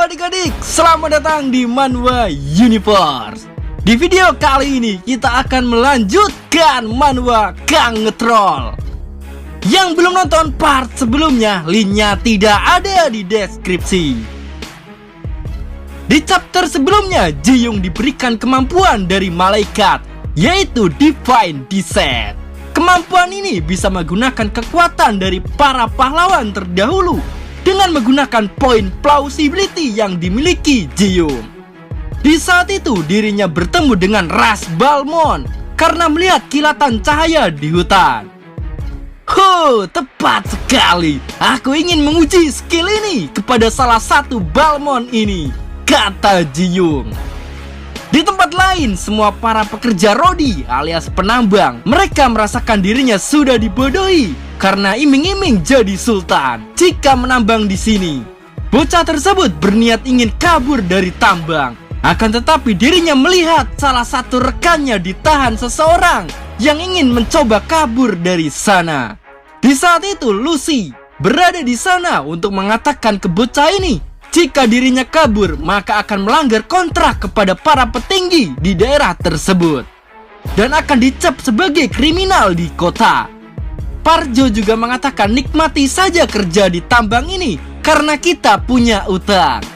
adik-adik, selamat datang di Manhwa Universe. Di video kali ini kita akan melanjutkan Manhwa Gang Ngetrol. Yang belum nonton part sebelumnya, linknya tidak ada di deskripsi. Di chapter sebelumnya, Ji-young diberikan kemampuan dari malaikat, yaitu Divine Descent. Kemampuan ini bisa menggunakan kekuatan dari para pahlawan terdahulu dengan menggunakan poin plausibility yang dimiliki Ji-young. Di saat itu dirinya bertemu dengan ras Balmond karena melihat kilatan cahaya di hutan. Tepat sekali. Aku ingin menguji skill ini kepada salah satu Balmond ini, kata Ji-young. Di tempat lain, semua para pekerja rodi alias penambang, mereka merasakan dirinya sudah dibodohi karena iming-iming jadi sultan jika menambang di sini. Bocah tersebut berniat ingin kabur dari tambang. Akan tetapi dirinya melihat salah satu rekannya ditahan seseorang yang ingin mencoba kabur dari sana. Di saat itu Lucy berada di sana untuk mengatakan ke bocah ini jika dirinya kabur maka akan melanggar kontrak kepada para petinggi di daerah tersebut dan akan dicap sebagai kriminal di kota. Parjo juga mengatakan nikmati saja kerja di tambang ini karena kita punya utang.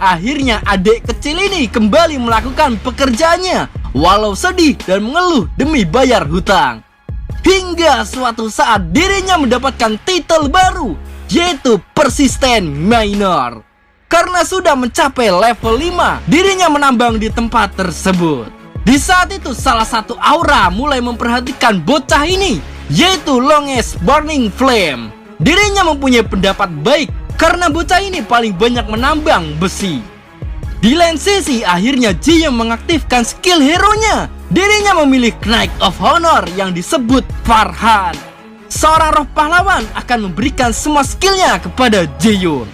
Akhirnya adik kecil ini kembali melakukan pekerjaannya walau sedih dan mengeluh demi bayar hutang. Hingga suatu saat dirinya mendapatkan titel baru, yaitu Persistent Miner. Karena sudah mencapai level 5, dirinya menambang di tempat tersebut. Di saat itu salah satu aura mulai memperhatikan bocah ini, yaitu Longest Burning Flame. Dirinya mempunyai pendapat baik karena bocah ini paling banyak menambang besi. Di lain sisi akhirnya Ji-young mengaktifkan skill hero-nya. Dirinya memilih Knight of Honor yang disebut Farhan. Seorang roh pahlawan akan memberikan semua skillnya kepada Ji-young.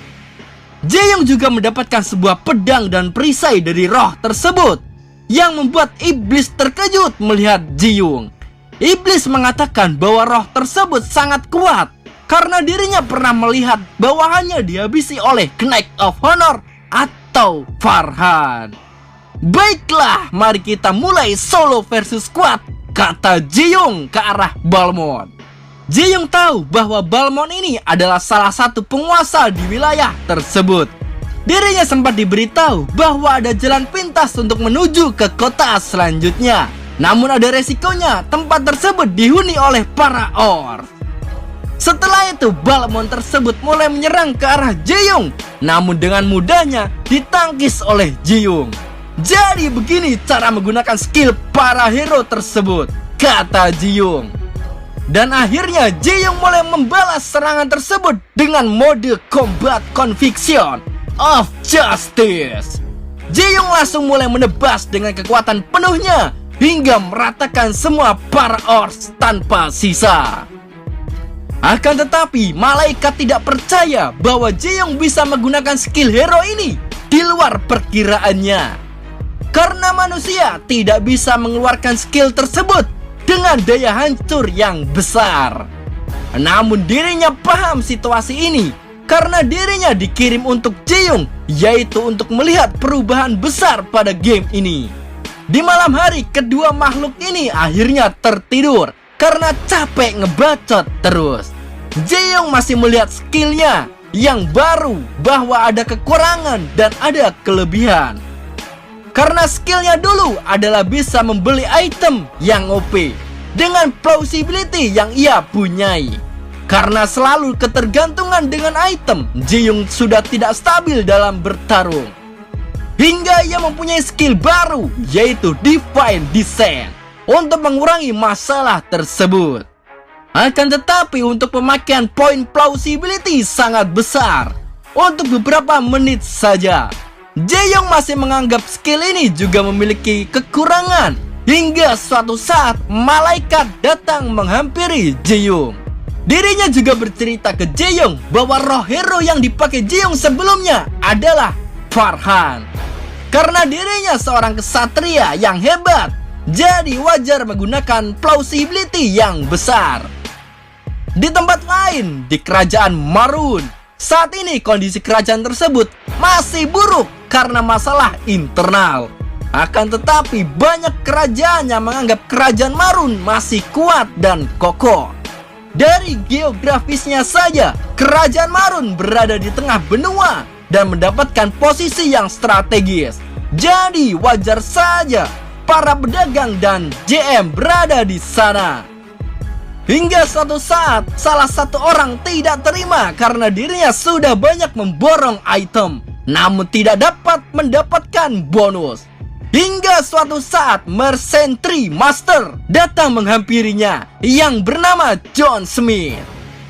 Ji-young juga mendapatkan sebuah pedang dan perisai dari roh tersebut yang membuat iblis terkejut melihat Ji-young. Iblis mengatakan bahwa roh tersebut sangat kuat karena dirinya pernah melihat bawahannya dihabisi oleh Knight of Honor atau Farhan. Baiklah, mari kita mulai solo versus squad, kata Ji-young ke arah Balmond. Ji-young tahu bahwa Balmond ini adalah salah satu penguasa di wilayah tersebut. Dirinya sempat diberitahu bahwa ada jalan pintas untuk menuju ke kota selanjutnya. Namun ada resikonya, tempat tersebut dihuni oleh para orc. Setelah itu Balmond tersebut mulai menyerang ke arah Ji-young, namun dengan mudahnya ditangkis oleh Ji-young. Jadi begini cara menggunakan skill para hero tersebut, kata Ji-young. Dan akhirnya Ji-young mulai membalas serangan tersebut dengan mode Combat Conviction of Justice. Ji-young langsung mulai menebas dengan kekuatan penuhnya hingga meratakan semua para orcs tanpa sisa. Akan tetapi malaikat tidak percaya bahwa Ji-young bisa menggunakan skill hero ini di luar perkiraannya. Karena manusia tidak bisa mengeluarkan skill tersebut dengan daya hancur yang besar. Namun dirinya paham situasi ini karena dirinya dikirim untuk Ji-young, yaitu untuk melihat perubahan besar pada game ini. Di malam hari kedua makhluk ini akhirnya tertidur karena capek ngebacot terus. Ji-young masih melihat skillnya yang baru bahwa ada kekurangan dan ada kelebihan. Karena skillnya dulu adalah bisa membeli item yang OP dengan plausibility yang ia punyai. Karena selalu ketergantungan dengan item, Ji-young sudah tidak stabil dalam bertarung. Hingga ia mempunyai skill baru, yaitu Divine Descent, untuk mengurangi masalah tersebut. Akan tetapi untuk pemakaian poin plausibility sangat besar untuk beberapa menit saja. Ji-young masih menganggap skill ini juga memiliki kekurangan hingga suatu saat malaikat datang menghampiri Ji-young. Dirinya juga bercerita ke Ji-young bahwa roh hero yang dipakai Ji-young sebelumnya adalah Farhan. Karena dirinya seorang kesatria yang hebat, jadi wajar menggunakan plausibility yang besar. Di tempat lain, di kerajaan Marun, Saat ini kondisi kerajaan tersebut masih buruk karena masalah internal. Akan tetapi banyak kerajaan yang menganggap kerajaan Marun masih kuat dan kokoh. Dari geografisnya saja, kerajaan Marun berada di tengah benua dan mendapatkan posisi yang strategis. Jadi wajar saja para pedagang dan JM berada di sana. Hingga suatu saat, salah satu orang tidak terima karena dirinya sudah banyak memborong item, namun tidak dapat mendapatkan bonus. Hingga suatu saat, Mercenary Master datang menghampirinya yang bernama John Smith.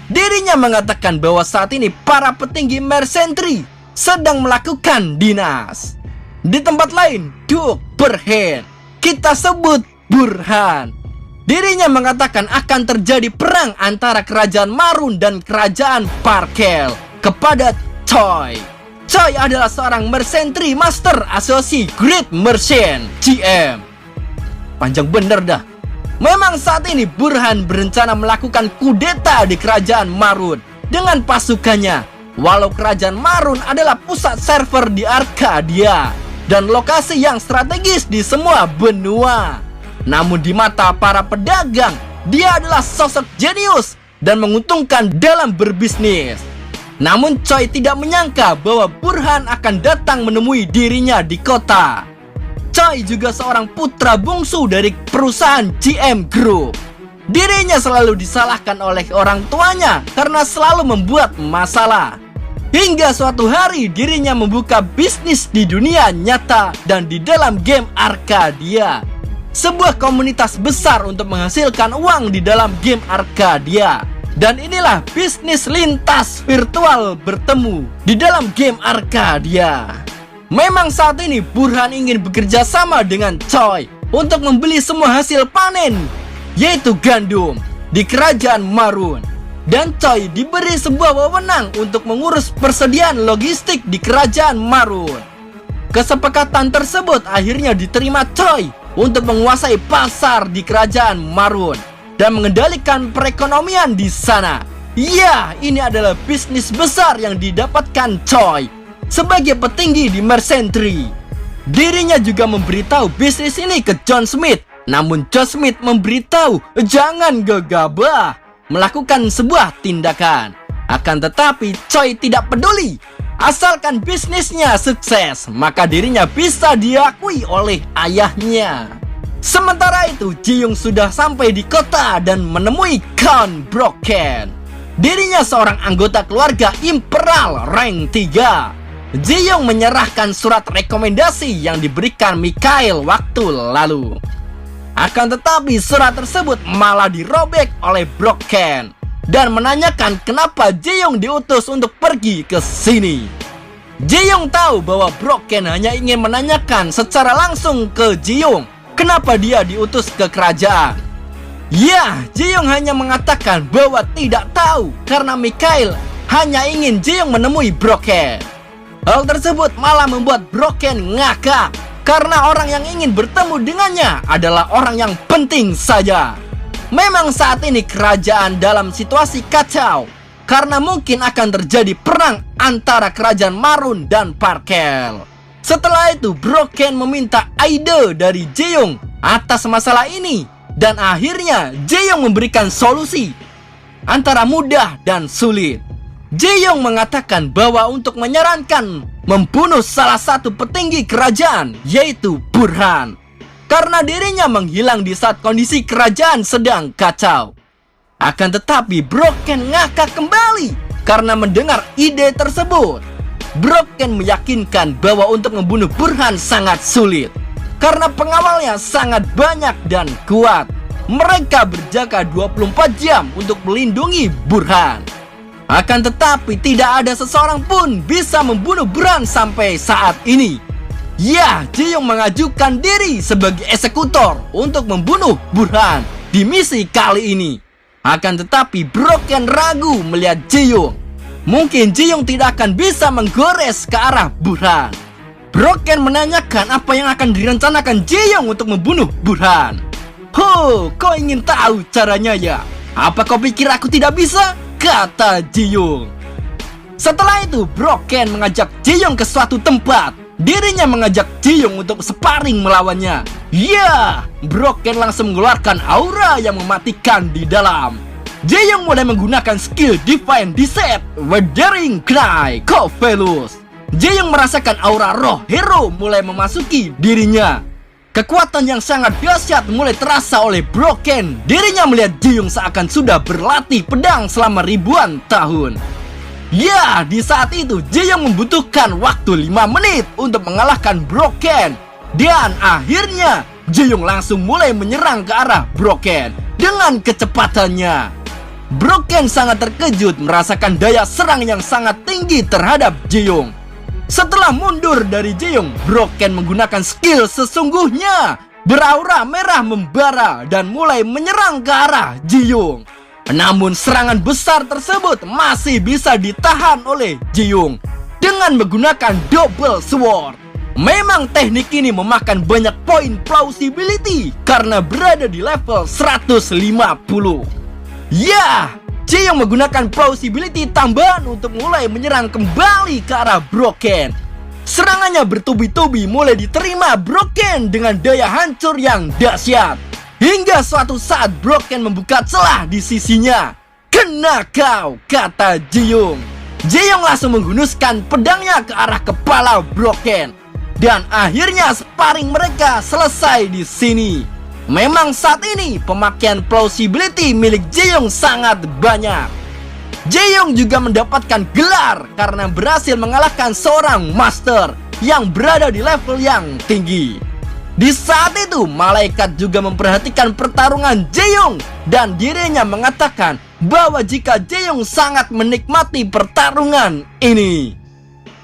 Dirinya mengatakan bahwa saat ini para petinggi Mercenary sedang melakukan dinas. Di tempat lain, Duke Burhan, kita sebut Burhan. Dirinya mengatakan akan terjadi perang antara kerajaan Marun dan kerajaan Parkel kepada Choi. Choi adalah seorang Mercenary Master Asosiasi Great Merchant GM. Panjang bener dah. Memang saat ini Burhan berencana melakukan kudeta di kerajaan Marun dengan pasukannya. Walau kerajaan Marun adalah pusat server di Arcadia dan lokasi yang strategis di semua benua, namun di mata para pedagang, dia adalah sosok jenius dan menguntungkan dalam berbisnis. Namun Choi tidak menyangka bahwa Burhan akan datang menemui dirinya di kota. Choi juga seorang putra bungsu dari perusahaan GM Group. Dirinya selalu disalahkan oleh orang tuanya karena selalu membuat masalah. Hingga suatu hari dirinya membuka bisnis di dunia nyata dan di dalam game Arcadia, sebuah komunitas besar untuk menghasilkan uang di dalam game Arcadia. Dan inilah bisnis lintas virtual bertemu di dalam game Arcadia. Memang saat ini Burhan ingin bekerja sama dengan Choi untuk membeli semua hasil panen, yaitu gandum, di kerajaan Marun. Dan Choi diberi sebuah wewenang untuk mengurus persediaan logistik di kerajaan Marun. Kesepakatan tersebut akhirnya diterima Choi untuk menguasai pasar di kerajaan Marun dan mengendalikan perekonomian di sana. Ya, ini adalah bisnis besar yang didapatkan Choi sebagai petinggi di Mercenary. Dirinya juga memberitahu bisnis ini ke John Smith. Namun John Smith memberitahu jangan gegabah melakukan sebuah tindakan. Akan tetapi Choi tidak peduli. Asalkan bisnisnya sukses, maka dirinya bisa diakui oleh ayahnya. Sementara itu, Ji-young sudah sampai di kota dan menemui Count Broken. Dirinya seorang anggota keluarga Imperial rank 3. Ji-young menyerahkan surat rekomendasi yang diberikan Mikhail waktu lalu. Akan tetapi surat tersebut malah dirobek oleh Broken dan menanyakan kenapa Ji-young diutus untuk pergi ke sini. Ji-young tahu bahwa Broken hanya ingin menanyakan secara langsung ke Ji-young kenapa dia diutus ke kerajaan. Ya, Ji-young hanya mengatakan bahwa tidak tahu karena Mikhail hanya ingin Ji-young menemui Broken. Hal tersebut malah membuat Broken ngakak karena orang yang ingin bertemu dengannya adalah orang yang penting saja. Memang saat ini kerajaan dalam situasi kacau karena mungkin akan terjadi perang antara kerajaan Marun dan Parkel. Setelah itu Broken meminta ide dari Ji-young atas masalah ini dan akhirnya Ji-young memberikan solusi antara mudah dan sulit. Ji-young mengatakan bahwa untuk menyarankan membunuh salah satu petinggi kerajaan, yaitu Burhan, karena dirinya menghilang di saat kondisi kerajaan sedang kacau. Akan tetapi Broken ngakak kembali karena mendengar ide tersebut. Broken meyakinkan bahwa untuk membunuh Burhan sangat sulit karena pengawalnya sangat banyak dan kuat. Mereka berjaga 24 jam untuk melindungi Burhan. Akan tetapi tidak ada seseorang pun bisa membunuh Burhan sampai saat ini. Ya, Ji-young mengajukan diri sebagai eksekutor untuk membunuh Burhan di misi kali ini. Akan tetapi Broken ragu melihat Ji-young. Mungkin Ji-young tidak akan bisa menggores ke arah Burhan. Broken menanyakan apa yang akan direncanakan Ji-young untuk membunuh Burhan. Kau ingin tahu caranya ya? Apa kau pikir aku tidak bisa? Kata Ji-young. Setelah itu, Broken mengajak Jaehyung ke suatu tempat. Dirinya mengajak Jaehyung untuk sparring melawannya. Ya, Broken langsung mengeluarkan aura yang mematikan di dalam. Jaehyung mulai menggunakan skill Divine Descent, Weathering Cry, Covelus. Jaehyung merasakan aura roh hero mulai memasuki dirinya. Kekuatan yang sangat dahsyat mulai terasa oleh Broken. Dirinya melihat Jaehyung seakan sudah berlatih pedang selama ribuan tahun. Ya, di saat itu Jaehyung membutuhkan waktu 5 menit untuk mengalahkan Broken. Dan akhirnya Jaehyung langsung mulai menyerang ke arah Broken dengan kecepatannya. Broken sangat terkejut merasakan daya serang yang sangat tinggi terhadap Jaehyung. Setelah mundur dari Jaehyung, Broken menggunakan skill sesungguhnya, beraura merah membara dan mulai menyerang ke arah Jaehyung. Namun serangan besar tersebut masih bisa ditahan oleh Jaehyung dengan menggunakan double sword. Memang teknik ini memakan banyak poin plausibility karena berada di level 150. Ya, Jaehyung menggunakan plausibility tambahan untuk mulai menyerang kembali ke arah Broken. Serangannya bertubi-tubi mulai diterima Broken dengan daya hancur yang dahsyat. Hingga suatu saat Broken membuka celah di sisinya. Kena kau, kata Jaehyung. Jaehyung langsung menghunuskan pedangnya ke arah kepala Broken. Dan akhirnya sparring mereka selesai di sini. Memang saat ini pemakaian plausibility milik Jaehyung sangat banyak. Jaehyung juga mendapatkan gelar karena berhasil mengalahkan seorang master yang berada di level yang tinggi. Di saat itu, malaikat juga memperhatikan pertarungan Jaehyung dan dirinya mengatakan bahwa jika Jaehyung sangat menikmati pertarungan ini.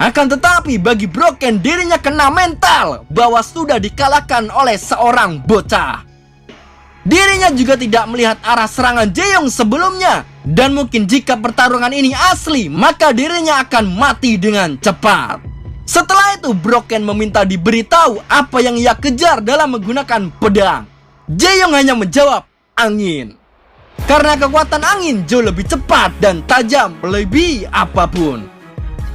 Akan tetapi bagi Broken, dirinya kena mental bahwa sudah dikalahkan oleh seorang bocah. Dirinya juga tidak melihat arah serangan Jaehyung sebelumnya. Dan mungkin jika pertarungan ini asli, maka dirinya akan mati dengan cepat. Setelah itu, Broken meminta diberitahu apa yang ia kejar dalam menggunakan pedang. Jaehyung hanya menjawab, angin. Karena kekuatan angin jauh lebih cepat dan tajam melebihi apapun.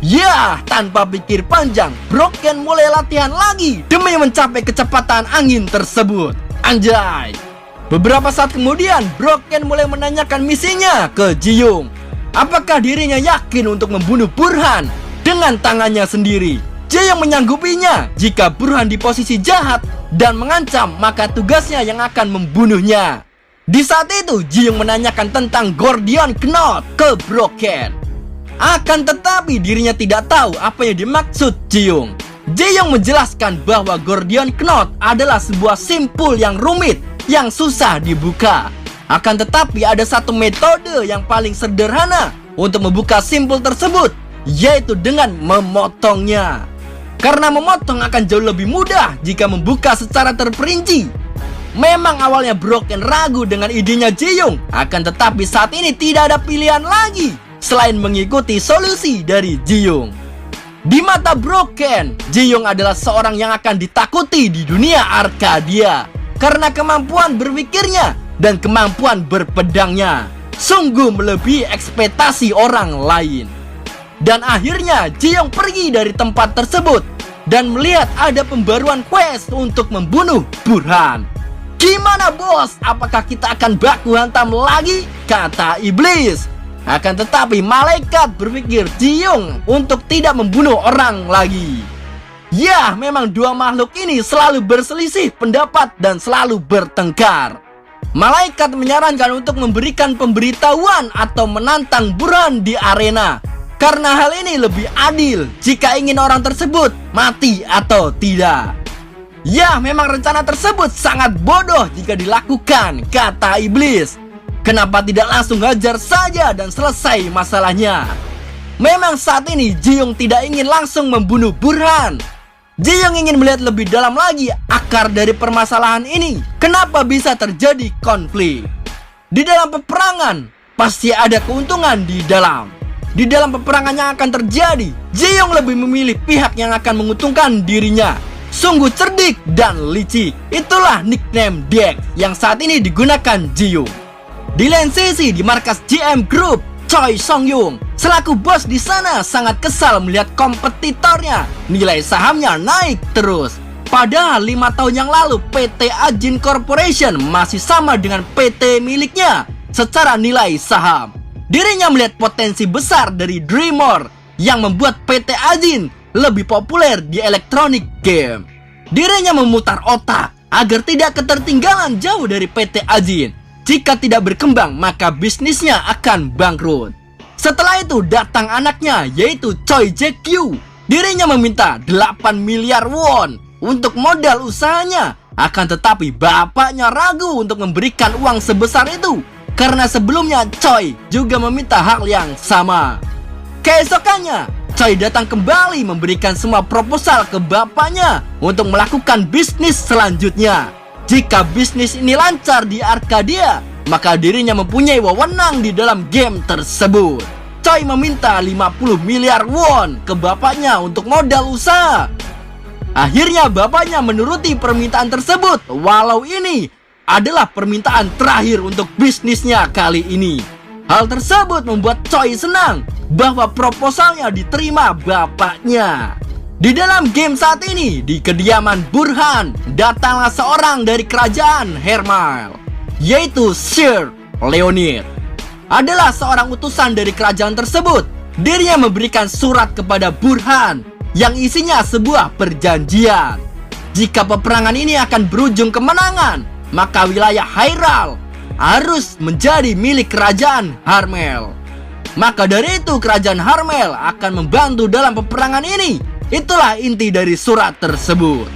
Ya, tanpa pikir panjang, Broken mulai latihan lagi demi mencapai kecepatan angin tersebut. Anjay. Beberapa saat kemudian, Broken mulai menanyakan misinya ke Jaehyung. Apakah dirinya yakin untuk membunuh Burhan dengan tangannya sendiri? Jaehyung menyanggupinya jika Burhan di posisi jahat dan mengancam, maka tugasnya yang akan membunuhnya. Di saat itu, Jaehyung menanyakan tentang Gordion Knot ke Broken. Akan tetapi dirinya tidak tahu apa yang dimaksud Jaehyung. Jaehyung menjelaskan bahwa Gordion Knot adalah sebuah simpul yang rumit yang susah dibuka. Akan tetapi ada satu metode yang paling sederhana untuk membuka simpul tersebut, yaitu dengan memotongnya. Karena memotong akan jauh lebih mudah jika membuka secara terperinci. Memang awalnya Broken ragu dengan idenya Jaehyung, akan tetapi saat ini tidak ada pilihan lagi selain mengikuti solusi dari Jaehyung. Di mata Broken, Jaehyung adalah seorang yang akan ditakuti di dunia Arcadia karena kemampuan berpikirnya dan kemampuan berpedangnya sungguh melebihi ekspektasi orang lain. Dan akhirnya Jaehyung pergi dari tempat tersebut dan melihat ada pembaruan quest untuk membunuh Burhan. Gimana bos? Apakah kita akan baku hantam lagi? Kata iblis. Akan tetapi malaikat berpikir Jaehyung untuk tidak membunuh orang lagi. Ya, memang dua makhluk ini selalu berselisih pendapat dan selalu bertengkar. Malaikat menyarankan untuk memberikan pemberitahuan atau menantang Burhan di arena, karena hal ini lebih adil jika ingin orang tersebut mati atau tidak. Ya, memang rencana tersebut sangat bodoh jika dilakukan, kata iblis. Kenapa tidak langsung hajar saja dan selesai masalahnya? Memang saat ini Jaehyung tidak ingin langsung membunuh Burhan. Jaehyung ingin melihat lebih dalam lagi akar dari permasalahan ini. Kenapa bisa terjadi konflik? Di dalam peperangan pasti ada keuntungan di dalam. Di dalam peperangan yang akan terjadi, Jaehyung lebih memilih pihak yang akan menguntungkan dirinya. Sungguh cerdik dan licik. Itulah nickname Dex yang saat ini digunakan Jaehyung. Di lain sisi, di markas GM Group, Choi Song-yung selaku bos di sana sangat kesal melihat kompetitornya nilai sahamnya naik terus. Padahal 5 tahun yang lalu PT Ajin Corporation masih sama dengan PT miliknya secara nilai saham. Dirinya melihat potensi besar dari Dreamor yang membuat PT Ajin lebih populer di electronic game. Dirinya memutar otak agar tidak ketertinggalan jauh dari PT Ajin. Jika tidak berkembang maka bisnisnya akan bangkrut. Setelah itu datang anaknya yaitu Choi Jae-kyu. Dirinya meminta 8 miliar won untuk modal usahanya. Akan tetapi bapaknya ragu untuk memberikan uang sebesar itu karena sebelumnya Choi juga meminta hal yang sama. Keesokannya Choi datang kembali memberikan semua proposal ke bapaknya untuk melakukan bisnis selanjutnya. Jika bisnis ini lancar di Arcadia, maka dirinya mempunyai wewenang di dalam game tersebut. Choi meminta 50 miliar won ke bapaknya untuk modal usaha. Akhirnya bapaknya menuruti permintaan tersebut, walau ini adalah permintaan terakhir untuk bisnisnya kali ini. Hal tersebut membuat Choi senang bahwa proposalnya diterima bapaknya. Di dalam game saat ini, di kediaman Burhan, datanglah seorang dari kerajaan Hermal, yaitu Sir Leonid. Adalah seorang utusan dari kerajaan tersebut. Dirinya memberikan surat kepada Burhan yang isinya sebuah perjanjian. Jika peperangan ini akan berujung kemenangan, maka wilayah Hyrule harus menjadi milik kerajaan Harmel. Maka dari itu kerajaan Harmel akan membantu dalam peperangan ini. Itulah inti dari surat tersebut.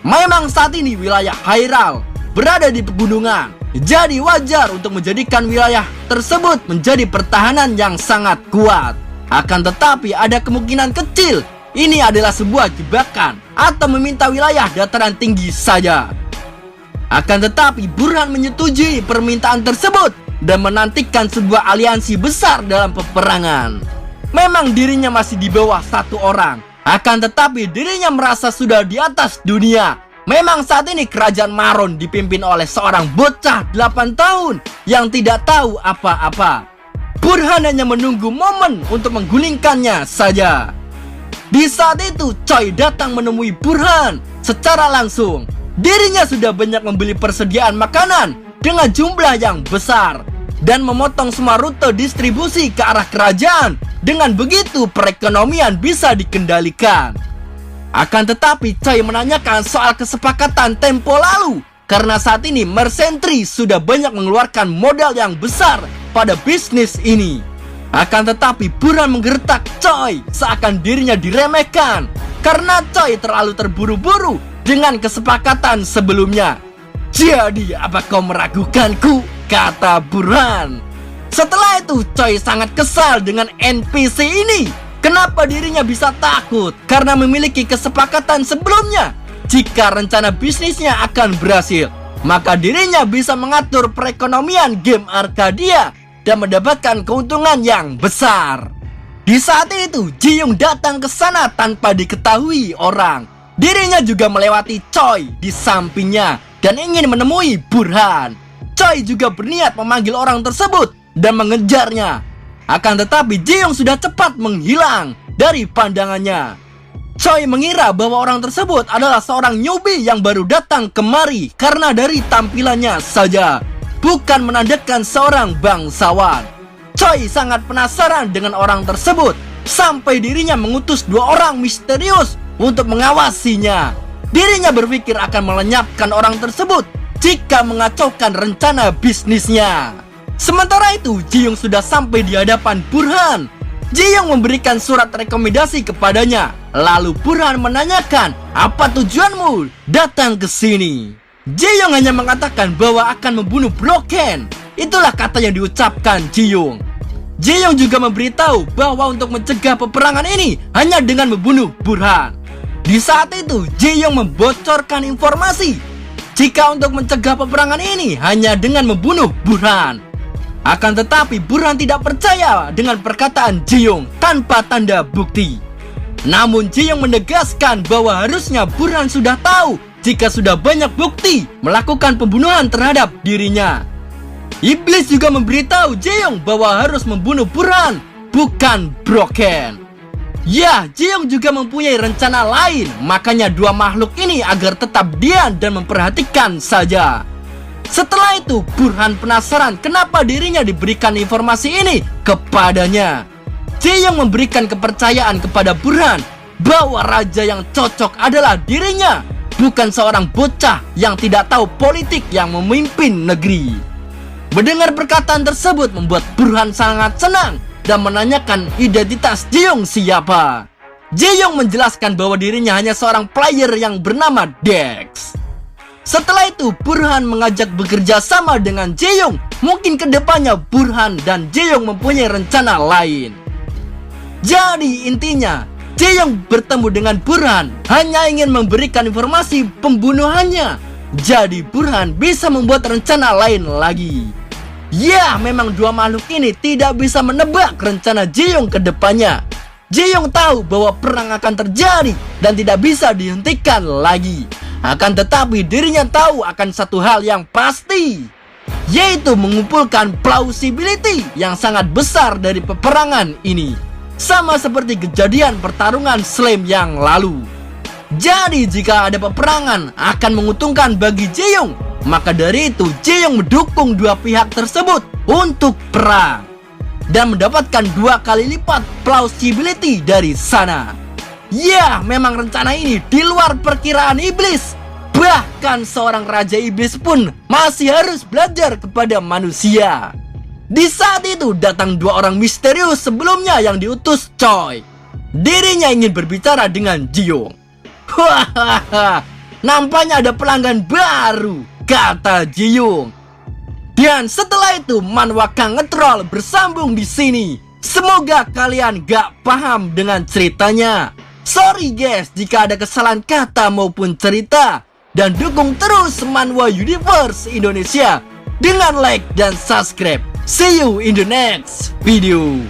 Memang saat ini wilayah Hyrule berada di pegunungan, jadi wajar untuk menjadikan wilayah tersebut menjadi pertahanan yang sangat kuat. Akan tetapi ada kemungkinan kecil ini adalah sebuah jebakan atau meminta wilayah dataran tinggi saja. Akan tetapi Burhan menyetujui permintaan tersebut dan menantikan sebuah aliansi besar dalam peperangan. Memang dirinya masih di bawah satu orang, akan tetapi dirinya merasa sudah di atas dunia. Memang saat ini kerajaan Maron dipimpin oleh seorang bocah 8 tahun yang tidak tahu apa-apa. Burhan hanya menunggu momen untuk menggulingkannya saja. Di saat itu Choi datang menemui Burhan secara langsung. Dirinya sudah banyak membeli persediaan makanan dengan jumlah yang besar dan memotong semua rute distribusi ke arah kerajaan. Dengan begitu perekonomian bisa dikendalikan. Akan tetapi Choi menanyakan soal kesepakatan tempo lalu, karena saat ini Mercenary sudah banyak mengeluarkan modal yang besar pada bisnis ini. Akan tetapi Burhan menggertak Choi seakan dirinya diremehkan karena Choi terlalu terburu-buru dengan kesepakatan sebelumnya. Jadi apa kau meragukanku? Kata Burhan. Setelah itu Choi sangat kesal dengan NPC ini. Kenapa dirinya bisa takut? Karena memiliki kesepakatan sebelumnya. Jika rencana bisnisnya akan berhasil, maka dirinya bisa mengatur perekonomian game Arcadia dan mendapatkan keuntungan yang besar. Di saat itu Ji-young datang ke sana tanpa diketahui orang. Dirinya juga melewati Choi di sampingnya dan ingin menemui Burhan. Choi juga berniat memanggil orang tersebut dan mengejarnya. Akan tetapi Ji-young sudah cepat menghilang dari pandangannya. Choi mengira bahwa orang tersebut adalah seorang newbie yang baru datang kemari karena dari tampilannya saja, bukan menandakan seorang bangsawan. Choi sangat penasaran dengan orang tersebut sampai dirinya mengutus 2 orang misterius untuk mengawasinya. Dirinya berpikir akan melenyapkan orang tersebut jika mengacaukan rencana bisnisnya. Sementara itu Ji-young sudah sampai di hadapan Burhan. Ji-young memberikan surat rekomendasi kepadanya. Lalu Burhan menanyakan, apa tujuanmu datang ke sini? Ji-young hanya mengatakan bahwa akan membunuh Broken. Itulah kata yang diucapkan Ji-young. Ji-young juga memberitahu bahwa untuk mencegah peperangan ini hanya dengan membunuh Burhan. Di saat itu Ji-young membocorkan informasi jika untuk mencegah peperangan ini hanya dengan membunuh Burhan. Akan tetapi Burhan tidak percaya dengan perkataan Ji-young tanpa tanda bukti. Namun Ji-young menegaskan bahwa harusnya Burhan sudah tahu jika sudah banyak bukti melakukan pembunuhan terhadap dirinya. Iblis juga memberitahu Jaeyoung bahwa harus membunuh Burhan, bukan Broken. Ya, Jaeyoung juga mempunyai rencana lain, makanya dua makhluk ini agar tetap diam dan memperhatikan saja. Setelah itu, Burhan penasaran kenapa dirinya diberikan informasi ini kepadanya. Jaeyoung memberikan kepercayaan kepada Burhan bahwa raja yang cocok adalah dirinya, bukan seorang bocah yang tidak tahu politik yang memimpin negeri. Mendengar perkataan tersebut membuat Burhan sangat senang dan menanyakan identitas Jaeyoung siapa. Jaeyoung menjelaskan bahwa dirinya hanya seorang player yang bernama Dex. Setelah itu, Burhan mengajak bekerja sama dengan Jaeyoung. Mungkin kedepannya Burhan dan Jaeyoung mempunyai rencana lain. Jadi intinya, Jaeyoung bertemu dengan Burhan hanya ingin memberikan informasi pembunuhannya. Jadi Burhan bisa membuat rencana lain lagi. Ya, memang dua makhluk ini tidak bisa menebak rencana Jaeyoung ke depannya. Jaeyoung tahu bahwa perang akan terjadi dan tidak bisa dihentikan lagi. Akan tetapi dirinya tahu akan satu hal yang pasti, yaitu mengumpulkan plausibility yang sangat besar dari peperangan ini. Sama seperti kejadian pertarungan Slam yang lalu. Jadi jika ada peperangan akan menguntungkan bagi Jaeyoung, maka dari itu Jaeyoung mendukung dua pihak tersebut untuk perang dan mendapatkan 2 kali lipat plausibility dari sana. Ya, memang rencana ini di luar perkiraan iblis. Bahkan seorang raja iblis pun masih harus belajar kepada manusia. Di saat itu datang 2 orang misterius sebelumnya yang diutus Choi. Dirinya ingin berbicara dengan Jaeyoung. Hahaha, nampaknya ada pelanggan baru, kata Jaeyoung. Dan setelah itu Manhwa ngetrol bersambung di sini. Semoga kalian gak paham dengan ceritanya. Sorry guys jika ada kesalahan kata maupun cerita. Dan dukung terus Manhwa Universe Indonesia dengan like dan subscribe. See you in the next video.